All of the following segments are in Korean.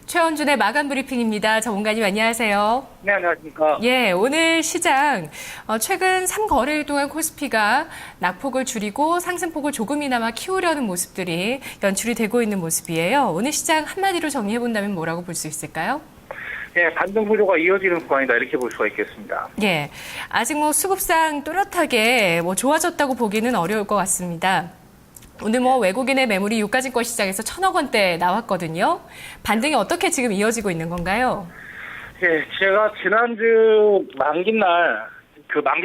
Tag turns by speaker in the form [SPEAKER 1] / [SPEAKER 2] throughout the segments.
[SPEAKER 1] 최원준의 마감 브리핑입니다. 전문가님 안녕하세요.
[SPEAKER 2] 네, 안녕하십니까.
[SPEAKER 1] 예, 오늘 시장 최근 3거래일 동안 코스피가 낙폭을 줄이고 상승폭을 조금이나마 키우려는 모습들이 연출이 되고 있는 모습이에요. 오늘 시장 한마디로 정리해 본다면 뭐라고 볼 수 있을까요?
[SPEAKER 2] 예, 반등 구조가 이어지는 구간이다 이렇게 볼 수가 있겠습니다.
[SPEAKER 1] 예, 아직 수급상 또렷하게 좋아졌다고 보기는 어려울 것 같습니다. 오늘 외국인의 매물이 유가증권 시장에서 1,000억 원대 나왔거든요. 반등이 어떻게 지금 이어지고 있는 건가요?
[SPEAKER 2] 예, 제가 지난주 만기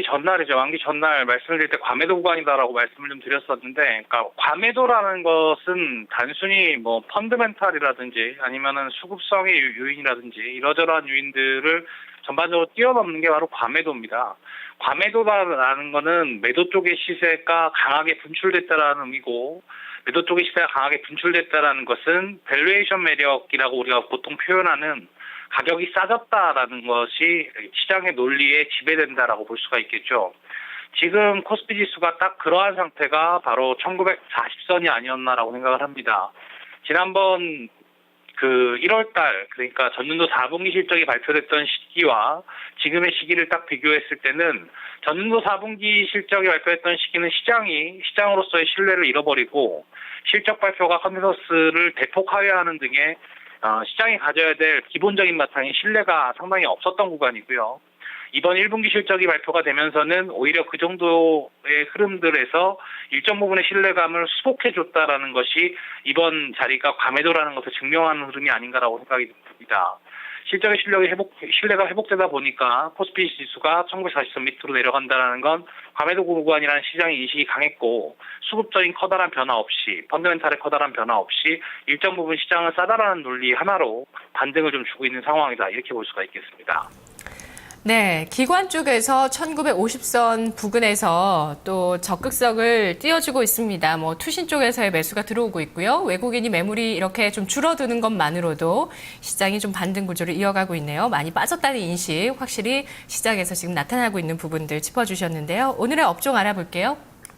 [SPEAKER 2] 전날이죠. 만기 전날 말씀을 드릴 때 과매도 구간이다라고 말씀을 좀 드렸었는데, 그러니까 과매도라는 것은 단순히 펀드멘탈이라든지 아니면은 수급성의 요인이라든지 이러저러한 요인들을 전반적으로 뛰어넘는 게 바로 과매도입니다. 과매도라는 거는 매도 쪽의 시세가 강하게 분출됐다라는 의미고, 매도 쪽의 시세가 강하게 분출됐다라는 것은 밸류에이션 매력이라고 우리가 보통 표현하는 가격이 싸졌다라는 것이 시장의 논리에 지배된다라고 볼 수가 있겠죠. 지금 코스피 지수가 딱 그러한 상태가 바로 1940선이 아니었나라고 생각을 합니다. 지난번 1월달, 그러니까 전년도 4분기 실적이 발표됐던 시기와 지금의 시기를 딱 비교했을 때는 전년도 4분기 실적이 발표했던 시기는 시장으로서의 신뢰를 잃어버리고 실적 발표가 컨센서스를 대폭 하회하는 등의 시장이 가져야 될 기본적인 바탕인 신뢰가 상당히 없었던 구간이고요. 이번 1분기 실적이 발표가 되면서는 오히려 그 정도의 흐름들에서 일정 부분의 신뢰감을 수복해줬다라는 것이 이번 자리가 과매도라는 것을 증명하는 흐름이 아닌가라고 생각이 듭니다. 실적의 신뢰가 회복되다 보니까 코스피 지수가 1940선 밑으로 내려간다는 건 과매도 구간이라는 시장의 인식이 강했고 수급적인 커다란 변화 없이 펀더멘탈의 커다란 변화 없이 일정 부분 시장을 싸다라는 논리 하나로 반등을 좀 주고 있는 상황이다 이렇게 볼 수가 있겠습니다.
[SPEAKER 1] 네, 기관 쪽에서 1950선 부근에서 또 적극성을 띄워주고 있습니다. 투신 쪽에서의 매수가 들어오고 있고요. 외국인이 매물이 이렇게 좀 줄어드는 것만으로도 시장이 좀 반등 구조를 이어가고 있네요. 많이 빠졌다는 인식 확실히 시장에서 지금 나타나고 있는 부분들 짚어주셨는데요. 오늘의 업종 알아볼게요.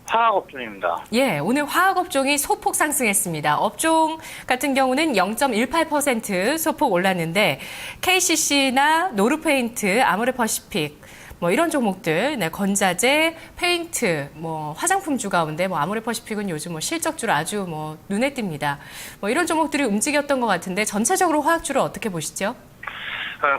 [SPEAKER 2] 화학업종입니다.
[SPEAKER 1] 예, 오늘 화학업종이 소폭 상승했습니다. 업종 같은 경우는 0.18% 소폭 올랐는데 KCC나 노르페인트, 아모레퍼시픽 이런 종목들, 네, 건자재, 페인트, 화장품주 가운데 아모레퍼시픽은 요즘 실적주로 아주 눈에 띕니다. 이런 종목들이 움직였던 것 같은데 전체적으로 화학주를 어떻게 보시죠?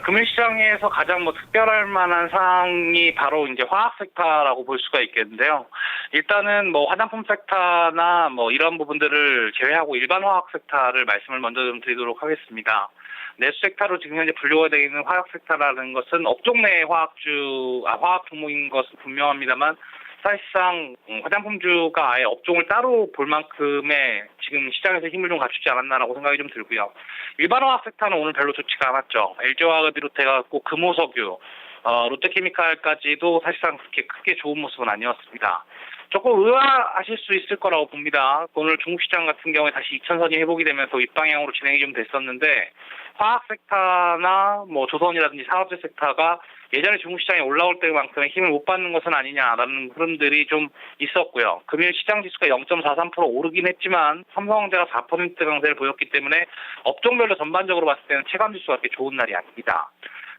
[SPEAKER 2] 금융시장에서 가장 특별할 만한 사항이 바로 이제 화학 섹터라고 볼 수가 있겠는데요. 일단은 화장품 섹터나 이런 부분들을 제외하고 일반 화학 섹터를 말씀을 먼저 좀 드리도록 하겠습니다. 내수 섹터로 지금 현재 분류가 되어 있는 화학 섹터라는 것은 업종 내의 화학 종목인 것은 분명합니다만 사실상 화장품주가 아예 업종을 따로 볼 만큼의 지금 시장에서 힘을 좀 갖추지 않았나라고 생각이 좀 들고요. 일반 화학 섹터는 오늘 별로 좋지가 않았죠. LG화학을 비롯해갖고 금호석유, 롯데케미칼까지도 사실상 그렇게 크게 좋은 모습은 아니었습니다. 조금 의아하실 수 있을 거라고 봅니다. 오늘 중국시장 같은 경우에 다시 2000선이 회복이 되면서 윗방향으로 진행이 좀 됐었는데 화학 섹터나 조선이라든지 산업재 섹터가 예전에 중국시장에 올라올 때만큼의 힘을 못 받는 것은 아니냐라는 흐름들이 좀 있었고요. 금일 시장 지수가 0.43% 오르긴 했지만 삼성전자가 4% 강세를 보였기 때문에 업종별로 전반적으로 봤을 때는 체감 지수가 그렇게 좋은 날이 아닙니다.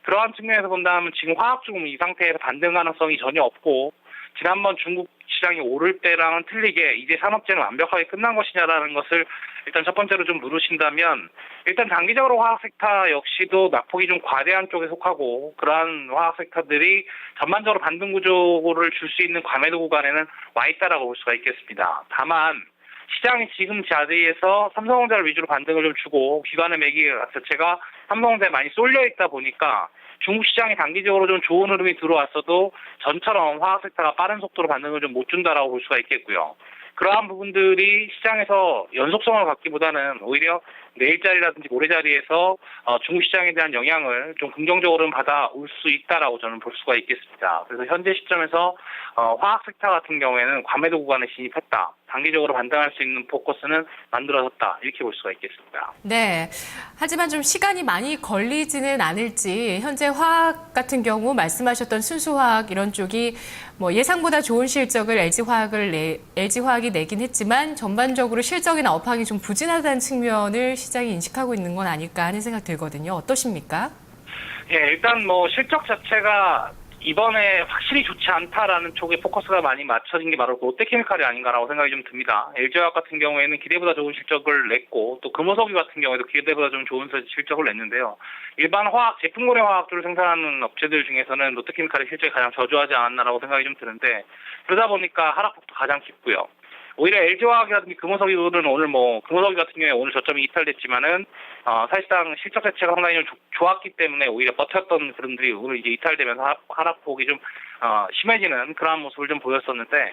[SPEAKER 2] 그러한 측면에서 본다면 지금 화학주는 이 상태에서 반등 가능성이 전혀 없고 지난번 중국 시장이 오를 때랑은 틀리게 이제 산업재는 완벽하게 끝난 것이냐라는 것을 일단 첫 번째로 좀 물으신다면 일단 단기적으로 화학 섹터 역시도 낙폭이 좀 과대한 쪽에 속하고 그러한 화학 섹터들이 전반적으로 반등 구조를 줄 수 있는 과매도 구간에는 와 있다라고 볼 수가 있겠습니다. 다만 시장이 지금 자리에서 삼성전자를 위주로 반등을 좀 주고 기관의 매기 자체가 삼성전자에 많이 쏠려 있다 보니까 중국 시장이 단기적으로 좀 좋은 흐름이 들어왔어도 전처럼 화학 섹터가 빠른 속도로 반등을 좀 못 준다라고 볼 수가 있겠고요. 그러한 부분들이 시장에서 연속성을 갖기보다는 오히려 내일 자리라든지 모레 자리에서 중국 시장에 대한 영향을 좀 긍정적으로 받아올 수 있다라고 저는 볼 수가 있겠습니다. 그래서 현재 시점에서 화학 섹터 같은 경우에는 과매도 구간에 진입했다. 단기적으로 반등할 수 있는 포커스는 만들어졌다 이렇게 볼 수가 있겠습니다.
[SPEAKER 1] 네. 하지만 좀 시간이 많이 걸리지는 않을지 현재 화학 같은 경우 말씀하셨던 순수화학 이런 쪽이 뭐 예상보다 좋은 실적을 LG화학이 내긴 했지만 전반적으로 실적이나 업황이 좀 부진하다는 측면을 시장이 인식하고 있는 건 아닐까 하는 생각 들거든요. 어떠십니까?
[SPEAKER 2] 예, 일단 뭐 실적 자체가 이번에 확실히 좋지 않다라는 쪽에 포커스가 많이 맞춰진 게 바로 롯데케미칼이 아닌가라고 생각이 좀 듭니다. LG화학 같은 경우에는 기대보다 좋은 실적을 냈고 또 금호석유 같은 경우에도 기대보다 좀 좋은 실적을 냈는데요. 일반 화학, 제품고래 화학들을 생산하는 업체들 중에서는 롯데케미칼의 실적이 가장 저조하지 않았나라고 생각이 좀 드는데 그러다 보니까 하락폭도 가장 깊고요. 오히려 LG화학이라든지 금호석유는 오늘 금호석유 같은 경우에 오늘 저점이 이탈됐지만은 사실상 실적 자체가 상당히 좀 좋았기 때문에 오히려 버텼던 그림들이 오늘 이제 이탈되면서 하락폭이 좀 심해지는 그러한 모습을 좀 보였었는데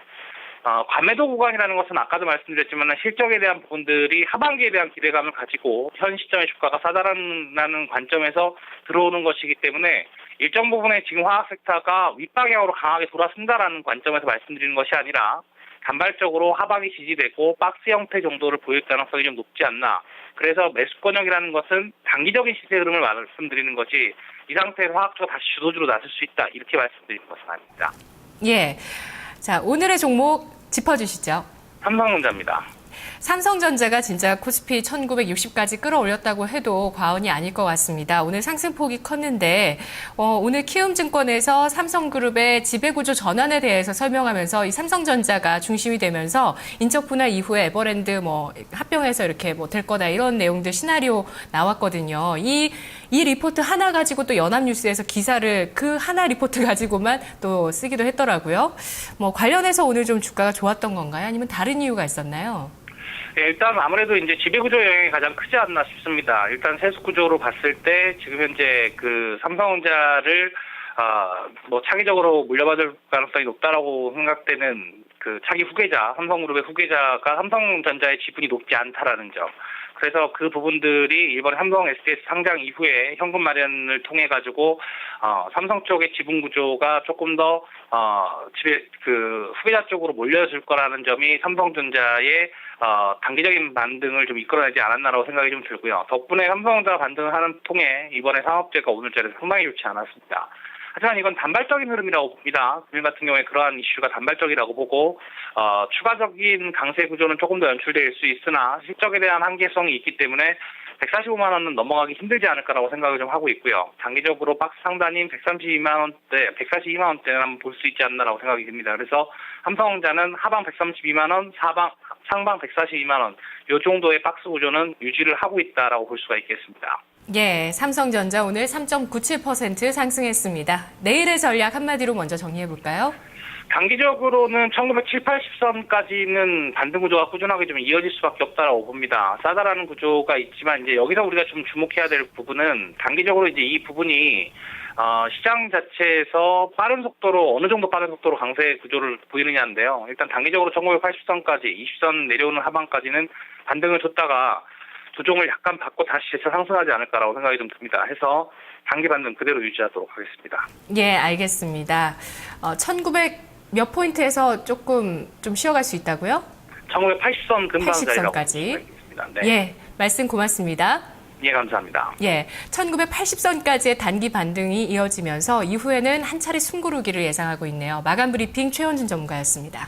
[SPEAKER 2] 과매도 구간이라는 것은 아까도 말씀드렸지만 실적에 대한 부분들이 하반기에 대한 기대감을 가지고 현 시점의 주가가 싸다라는 관점에서 들어오는 것이기 때문에 일정 부분에 지금 화학 섹터가 윗방향으로 강하게 돌아선다라는 관점에서 말씀드리는 것이 아니라 단발적으로 하방이 지지되고 박스 형태 정도를 보일 가능성이 좀 높지 않나. 그래서 매수권역이라는 것은 단기적인 시세 흐름을 말씀드리는 거지 이 상태에서 화학주가 다시 주도주로 나설 수 있다. 이렇게 말씀드리는 것은 아닙니다.
[SPEAKER 1] 예. 자, 오늘의 종목 짚어주시죠.
[SPEAKER 2] 삼성전자입니다.
[SPEAKER 1] 삼성전자가 진짜 코스피 1960까지 끌어올렸다고 해도 과언이 아닐 것 같습니다. 오늘 상승폭이 컸는데 오늘 키움증권에서 삼성그룹의 지배구조 전환에 대해서 설명하면서 이 삼성전자가 중심이 되면서 인적 분할 이후에 에버랜드 합병해서 이렇게 될 거다 이런 내용들 시나리오 나왔거든요. 이 리포트 하나 가지고 또 연합뉴스에서 기사를 그 하나 리포트 가지고만 또 쓰기도 했더라고요. 관련해서 오늘 좀 주가가 좋았던 건가요? 아니면 다른 이유가 있었나요?
[SPEAKER 2] 네, 일단 아무래도 이제 지배구조 영향이 가장 크지 않나 싶습니다. 일단 세수구조로 봤을 때 지금 현재 그 삼성전자를 차기적으로 물려받을 가능성이 높다라고 생각되는 그 차기 후계자, 삼성그룹의 후계자가 삼성전자의 지분이 높지 않다라는 점. 그래서 그 부분들이 이번에 삼성 SDS 상장 이후에 현금 마련을 통해 가지고 삼성 쪽의 지분 구조가 조금 더 후계자 쪽으로 몰려질 거라는 점이 삼성전자의 단기적인 반등을 좀 이끌어내지 않았나라고 생각이 좀 들고요. 덕분에 삼성전자 반등을 하는 통해 이번에 산업재가 오늘 자리에서 상당히 좋지 않았습니다. 하지만 이건 단발적인 흐름이라고 봅니다. 금일 같은 경우에 그러한 이슈가 단발적이라고 보고 추가적인 강세 구조는 조금 더 연출될 수 있으나 실적에 대한 한계성이 있기 때문에 145만 원은 넘어가기 힘들지 않을까라고 생각을 좀 하고 있고요. 단기적으로 박스 상단인 132만 원대, 142만 원대는 한번 볼 수 있지 않나라고 생각이 듭니다. 그래서 삼성전자는 하방 132만 원, 상방 142만 원, 이 정도의 박스 구조는 유지를 하고 있다라고 볼 수가 있겠습니다.
[SPEAKER 1] 예, 삼성전자 오늘 3.97% 상승했습니다. 내일의 전략 한마디로 먼저 정리해 볼까요?
[SPEAKER 2] 단기적으로는 1970, 80선까지는 반등 구조가 꾸준하게 좀 이어질 수밖에 없다라고 봅니다. 싸다라는 구조가 있지만 이제 여기서 우리가 좀 주목해야 될 부분은 단기적으로 이제 이 부분이 시장 자체에서 빠른 속도로 어느 정도 빠른 속도로 강세 구조를 보이느냐인데요. 일단 단기적으로 1980선까지 20선 내려오는 하방까지는 반등을 줬다가 조정을 약간 받고 다시 재차 상승하지 않을까라고 생각이 좀 듭니다. 해서 단기 반등 그대로 유지하도록 하겠습니다.
[SPEAKER 1] 예, 알겠습니다. 1900 몇 포인트에서 조금 좀 쉬어갈 수 있다고요?
[SPEAKER 2] 1980선 근방 자리라고
[SPEAKER 1] 80선까지.
[SPEAKER 2] 네.
[SPEAKER 1] 예, 말씀 고맙습니다.
[SPEAKER 2] 예, 감사합니다.
[SPEAKER 1] 예, 1980선까지의 단기 반등이 이어지면서 이후에는 한 차례 숨고르기를 예상하고 있네요. 마감 브리핑 최원준 전문가였습니다.